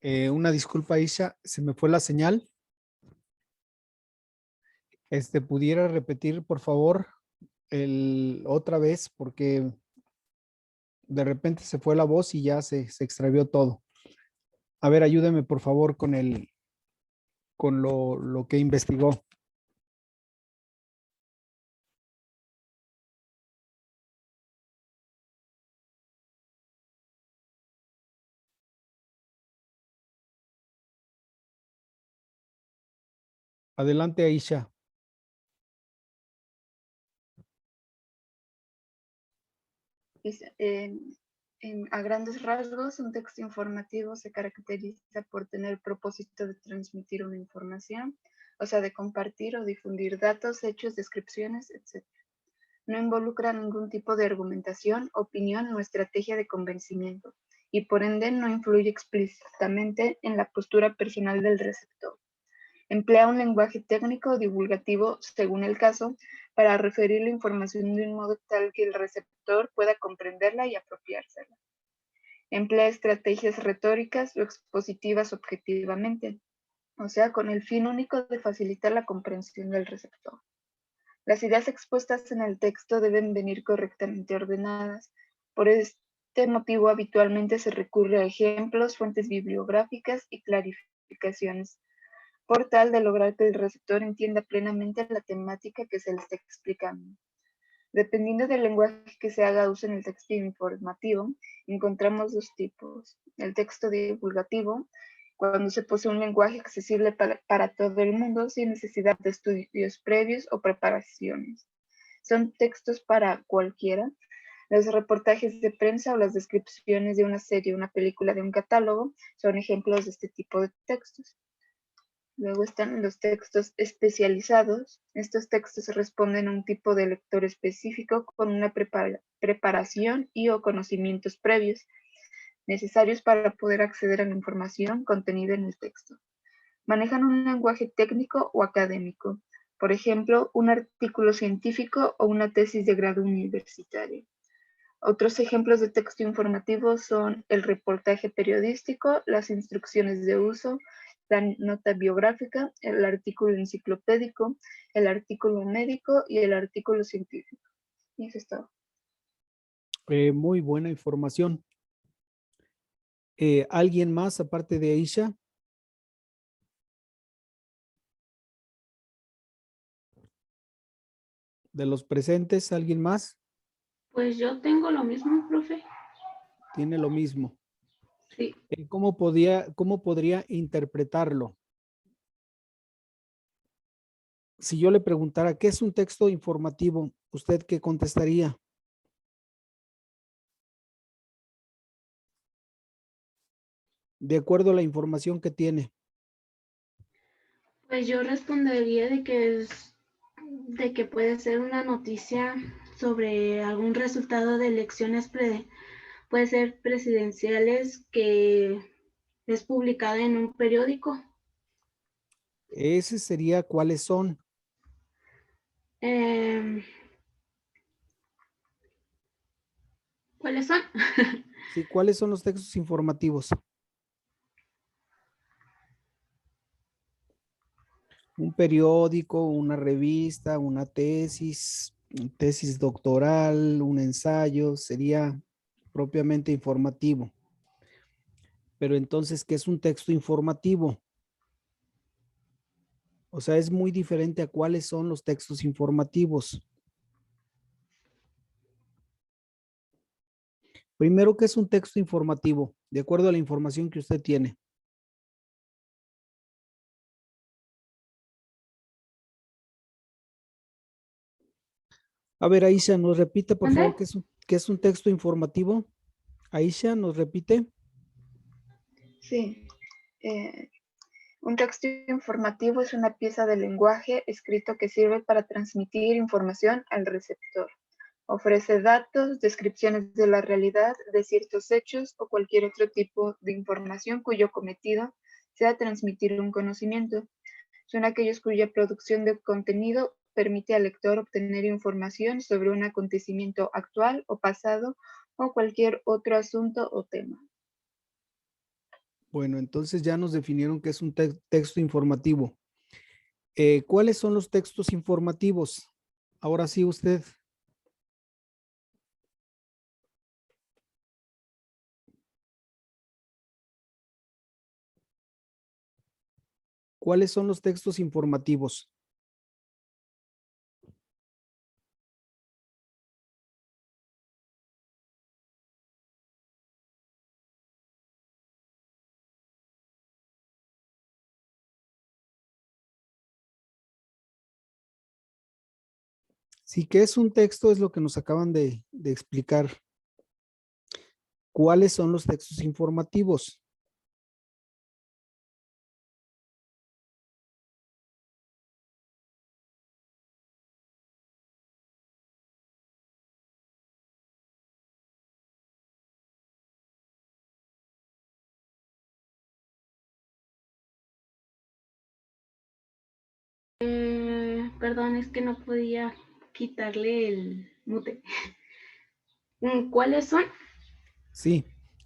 Una disculpa, Isha, se me fue la señal. ¿Pudiera repetir, por favor, otra vez? Porque de repente se fue la voz y ya se extravió todo. A ver, ayúdeme, por favor, con lo que investigó. Adelante, Aisha. Es, a grandes rasgos, un texto informativo se caracteriza por tener propósito de transmitir una información, o sea, de compartir o difundir datos, hechos, descripciones, etc. No involucra ningún tipo de argumentación, opinión o estrategia de convencimiento, y por ende no influye explícitamente en la postura personal del receptor. Emplea un lenguaje técnico o divulgativo, según el caso, para referir la información de un modo tal que el receptor pueda comprenderla y apropiársela. Emplea estrategias retóricas o expositivas objetivamente, o sea, con el fin único de facilitar la comprensión del receptor. Las ideas expuestas en el texto deben venir correctamente ordenadas. Por este motivo, habitualmente se recurre a ejemplos, fuentes bibliográficas y clarificaciones, por tal de lograr que el receptor entienda plenamente la temática que se le está explicando. Dependiendo del lenguaje que se haga uso en el texto informativo, encontramos dos tipos. El texto divulgativo, cuando se posee un lenguaje accesible para todo el mundo sin necesidad de estudios previos o preparaciones. Son textos para cualquiera. Los reportajes de prensa o las descripciones de una serie, una película, de un catálogo son ejemplos de este tipo de textos. Luego están los textos especializados. Estos textos responden a un tipo de lector específico con una preparación y o conocimientos previos necesarios para poder acceder a la información contenida en el texto. Manejan un lenguaje técnico o académico, por ejemplo, un artículo científico o una tesis de grado universitario. Otros ejemplos de texto informativo son el reportaje periodístico, las instrucciones de uso, la nota biográfica, el artículo enciclopédico, el artículo médico y el artículo científico. Y eso es todo. Muy buena información. ¿Alguien más aparte de Aisha? ¿De los presentes, alguien más? Pues yo tengo lo mismo, profe. Tiene lo mismo. Sí. ¿Cómo podría interpretarlo? Si yo le preguntara, ¿qué es un texto informativo? ¿Usted qué contestaría? De acuerdo a la información que tiene. Pues yo respondería de que puede ser una noticia sobre algún resultado de elecciones puede ser presidenciales que es publicada en un periódico. Ese sería cuáles son. ¿Cuáles son? Sí, ¿cuáles son los textos informativos? Un periódico, una revista, una tesis doctoral, un ensayo, sería propiamente informativo. Pero entonces, ¿qué es un texto informativo? O sea, es muy diferente a cuáles son los textos informativos. Primero, ¿qué es un texto informativo? De acuerdo a la información que usted tiene. A ver, Aisha, nos repite, por favor, ¿Dónde? qué es un texto informativo. Aisha, ¿nos repite? Sí. Un texto informativo es una pieza de lenguaje escrito que sirve para transmitir información al receptor. Ofrece datos, descripciones de la realidad, de ciertos hechos o cualquier otro tipo de información cuyo cometido sea transmitir un conocimiento. Son aquellos cuya producción de contenido permite al lector obtener información sobre un acontecimiento actual o pasado o cualquier otro asunto o tema. Bueno, entonces ya nos definieron que es un texto informativo. ¿Cuáles son los textos informativos? Ahora sí, usted. ¿Cuáles son los textos informativos? Sí, que es un texto, es lo que nos acaban de explicar. ¿Cuáles son los textos informativos? Perdón, es que no podía quitarle el mute. ¿Cuáles son? Sí,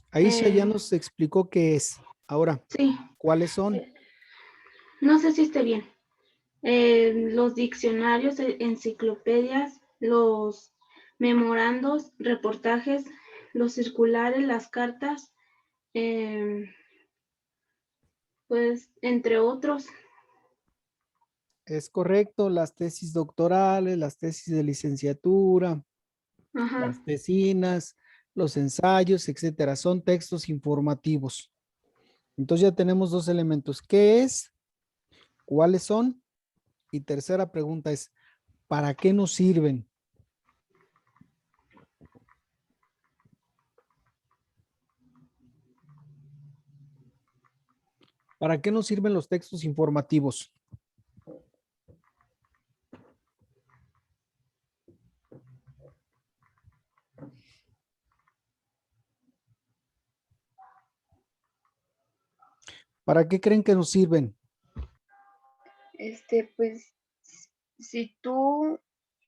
Aisha ya Eh, nos explicó qué es. Ahora, sí, ¿cuáles son? no sé si esté bien. Los diccionarios, enciclopedias, los memorandos, reportajes, los circulares, las cartas, pues entre otros. Es correcto, las tesis doctorales, las tesis de licenciatura, Ajá. las tesinas, los ensayos, etcétera, son textos informativos. Entonces ya tenemos dos elementos. ¿Qué es? ¿Cuáles son? Y tercera pregunta es, ¿para qué nos sirven? ¿Para qué nos sirven los textos informativos? ¿Para qué creen que nos sirven? Pues, si tú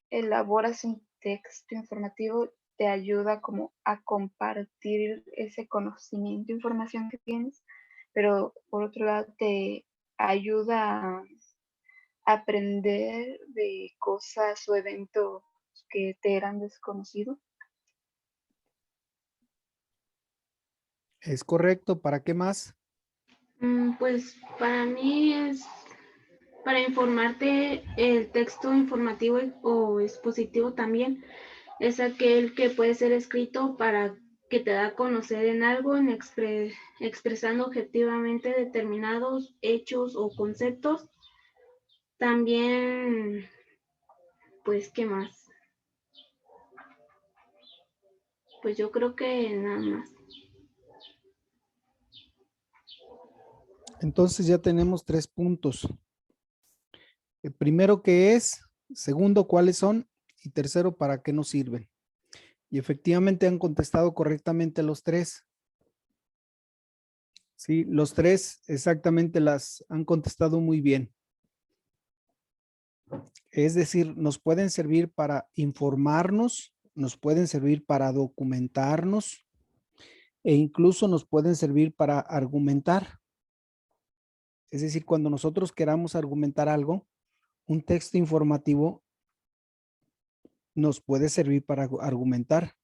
elaboras un texto informativo, te ayuda como a compartir ese conocimiento, información que tienes, pero por otro lado te ayuda a aprender de cosas o eventos que te eran desconocidos. Es correcto, ¿para qué más? Pues para mí es para informarte. El texto informativo o expositivo también es aquel que puede ser escrito para que te da a conocer en algo, expresando objetivamente determinados hechos o conceptos. También, pues, ¿qué más? Pues yo creo que nada más. Entonces ya tenemos 3 puntos. El primero, ¿qué es? Segundo, ¿cuáles son? Y tercero, ¿para qué nos sirven? Y efectivamente han contestado correctamente los tres. Sí, los tres exactamente las han contestado muy bien. Es decir, nos pueden servir para informarnos, nos pueden servir para documentarnos e incluso nos pueden servir para argumentar. Es decir, cuando nosotros queramos argumentar algo, un texto informativo nos puede servir para argumentar.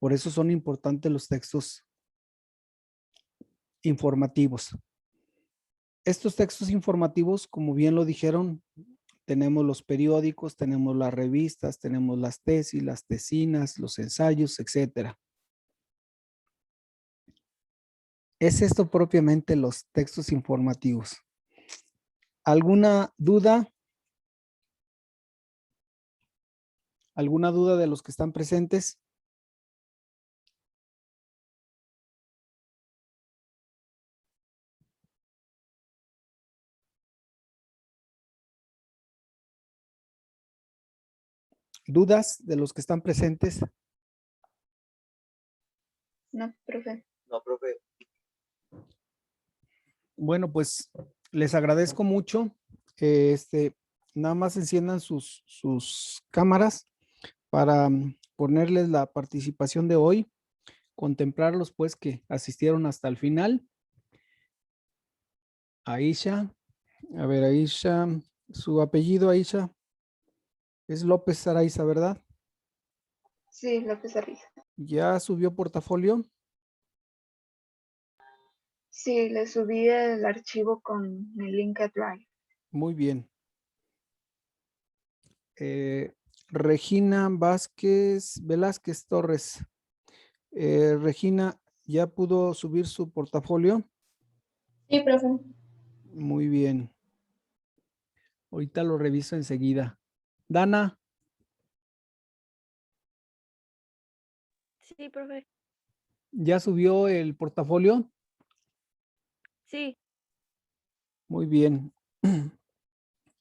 Por eso son importantes los textos informativos. Estos textos informativos, como bien lo dijeron, tenemos los periódicos, tenemos las revistas, tenemos las tesis, las tesinas, los ensayos, etcétera. Es esto propiamente los textos informativos. ¿Alguna duda? ¿Alguna duda de los que están presentes? ¿Dudas de los que están presentes? No, profe. No, profe. Bueno, pues les agradezco mucho. Nada más enciendan sus cámaras para ponerles la participación de hoy, contemplarlos pues que asistieron hasta el final Aisha. A ver, Aisha, su apellido, Aisha, es López Araiza, ¿verdad? Sí, López Arriaga. ¿Ya subió portafolio? Sí, le subí el archivo con el link a Drive. Muy bien. Regina Velázquez Torres. Regina, ¿ya pudo subir su portafolio? Sí, profe. Muy bien. Ahorita lo reviso enseguida. Dana, Sí, profe. ¿ya subió el portafolio? Sí, Muy bien.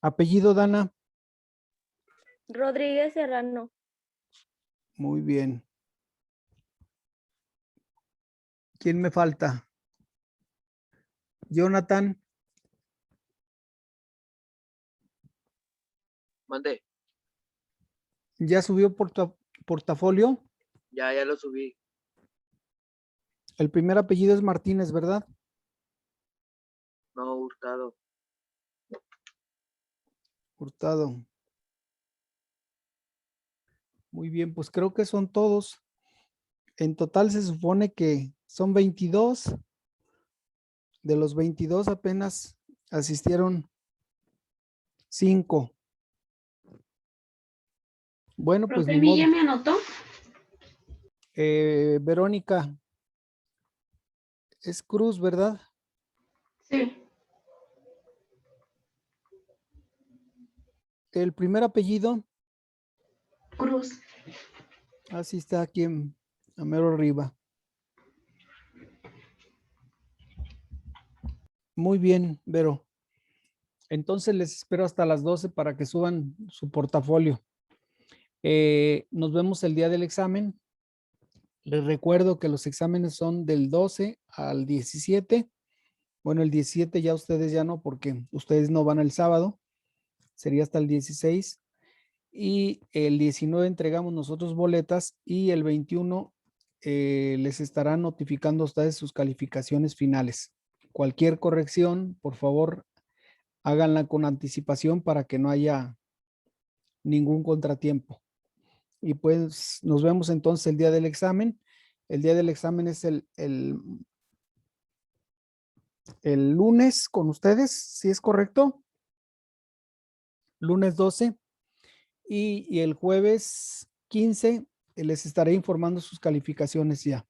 Apellido, Dana. Rodríguez Serrano. Muy bien. ¿Quién me falta? Jonathan. Mandé. ¿Ya subió portafolio? Ya lo subí. El primer apellido es Martínez, ¿verdad? No, Hurtado. Hurtado. Muy bien, pues creo que son todos. En total se supone que son 22. De los 22 apenas asistieron 5. Bueno, pues Profe, ni ¿a mí modo. ya me anotó? Verónica, es Cruz, ¿verdad? Sí, El primer apellido, Cruz. así está aquí a mero arriba. Muy bien, Vero. Entonces les espero hasta las 12 para que suban su portafolio. Nos vemos el día del examen. Les recuerdo que los exámenes son del 12 al 17. Bueno, el 17 ya ustedes ya no, porque ustedes no van el sábado. Sería hasta el 16. Y el 19 entregamos nosotros boletas y el 21 les estarán notificando a ustedes sus calificaciones finales. Cualquier corrección, por favor, háganla con anticipación para que no haya ningún contratiempo. Y pues nos vemos entonces el día del examen. El día del examen es el lunes con ustedes, ¿sí es correcto? Lunes 12 y el jueves 15 les estaré informando sus calificaciones ya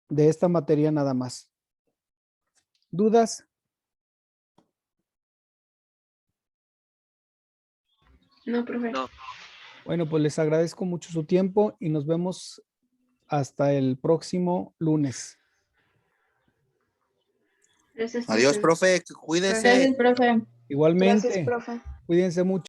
de esta materia nada más. ¿Dudas? No, profe. No. Bueno, pues les agradezco mucho su tiempo y nos vemos hasta el próximo lunes. Gracias, Adiós, profe. profe. Cuídese. Gracias, profe. Igualmente, Gracias, profe. cuídense mucho.